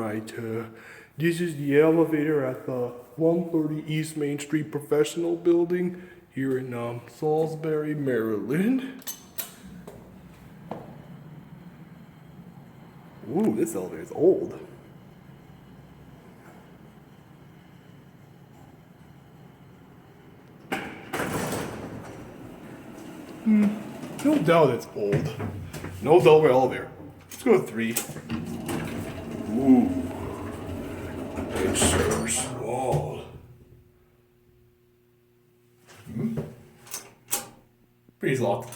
Alright, this is the elevator at the 130 East Main Street Professional Building here in Salisbury, Maryland. Ooh, this elevator is old. No doubt it's old. No Delaware elevator. Let's go with 3. Ooh. It's so small. Pretty locked.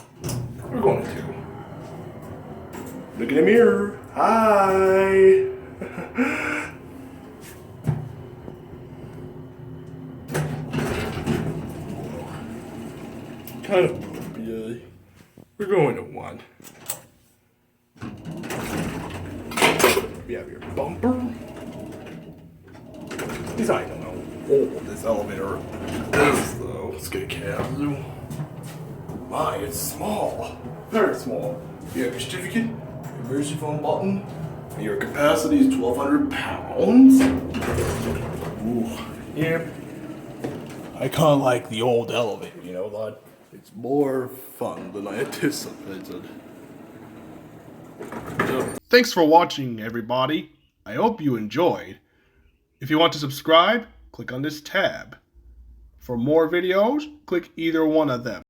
We're going to 2. Look in the mirror. Hi. Kind of poopy. We're going to 1. We have your bumper. These I don't know how old this elevator is though. Let's get a cab. My, it's small. Very small. You have your certificate, your emergency phone button, and your capacity is 1,200 pounds. Ooh, yeah. I kind of like the old elevator, you know, lad. It's more fun than I anticipated. Thanks for watching, everybody. I hope you enjoyed. If you want to subscribe, click on this tab. For more videos, click either one of them.